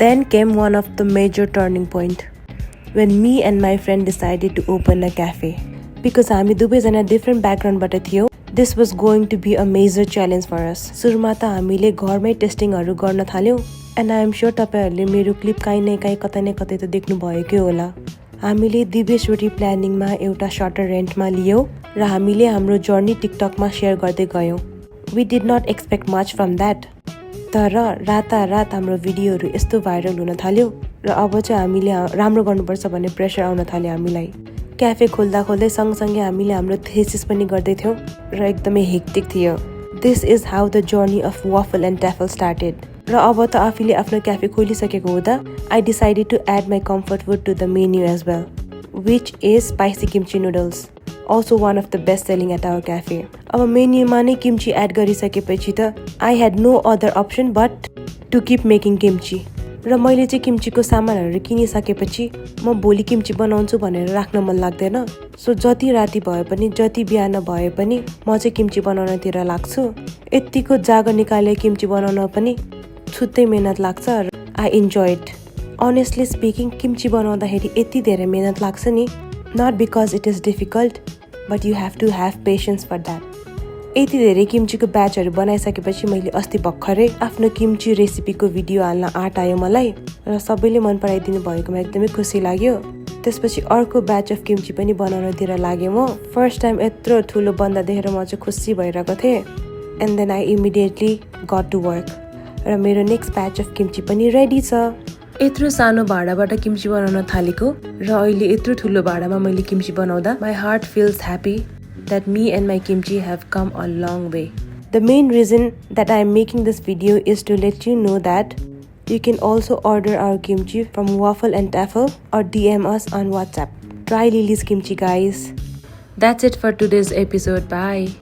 Then came one of the major turning point when me and my friend decided to open a cafe. Because हामी दुवैजना different backgroundबाट थियौं, this was going to be a major challenge for us. सुरुमा त हामीले घरमै टेस्टिङहरु गर्न थाल्यौं and I am sure तपाईहरुले मेरो क्लिप काहीँ न काहीँ कतै न कतै त देख्नु भएकै होला. हामीले दिवेश्वरी प्लानिङमा एउटा शटर रेन्टमा लियौं र हामीले हाम्रो जर्नी टिकटकमा शेयर गर्दै गयौं. We did not expect much from that. तर रातारात हाम्रो भिडियोहरु यस्तो भाइरल हुन थाल्यो र अब चाहिँ हामीले राम्रो गर्नुपर्छ भन्ने प्रेसर आउन थाल्यो हामीलाई. क्याफे खोल्दा खोल्दै सँगसँगै हामीले हाम्रो थेसिस पनि गर्दै थियौं र एकदमै हेक्टिक थियो. This is how the journey of Waffle and Taffel started. र अब त आफूले आफ्नो क्याफे खोलिसकेको हुँदा I decided to add my comfort food to the menu as well, which is spicy kimchi noodles. Also one of the best selling at our cafe. अब मेन्युमा नै किम्ची add गरिसकेपछि त I had no other option but to keep making kimchi. र मैले चाहिँ किम्चीको सामानहरु किनिसकेपछि म भोलि किम्ची बनाउँछु भनेर राख्न मन लाग्दैन. सो जति राति भए पनि जति बिहान भए पनि म चाहिँ किम्ची बनाउनतिर लाग्छु. यतिको जागो निकाले किम्ची बनाउन पनि छुट्टै मेहनत लाग्छ. I enjoy it. Honestly speaking, किम्ची बनाउँदाखेरि यति धेरै मेहनत लाग्छ नि. Not because it is difficult, but you have to have patience for that. यति धेरै किम्चीको ब्याचहरु बनाइसकेपछि मैले अस्ति भर्खरै आफ्नो किम्ची रेसिपीको भिडियो हाल्न आँट आयो मलाई र सबैले मन पराइदिनु भएकोमा एकदमै खुसी लाग्यो. त्यसपछि अर्को ब्याच अफ किम्ची पनि बनाउनतिर लागे म. फर्स्ट टाइम यत्रो ठुलो बन्दा देखेर म चाहिँ खुसी भइरहेको थिएँ. And then I immediately got to work र मेरो नेक्स्ट ब्याच अफ किम्ची पनि रेडी छ. यत्रो सानो भाडाबाट किम्ची बनाउन थालेको र अहिले यत्रो ठुलो भाडामा मैले किम्ची बनाउँदा my heart feels happy that me and my kimchi have come a long way. The main reason that I am making this video is to let you know that you can also order our kimchi from Waffle and Taffel or DM us on WhatsApp. Try Lily's kimchi, guys. That's it for today's episode. Bye.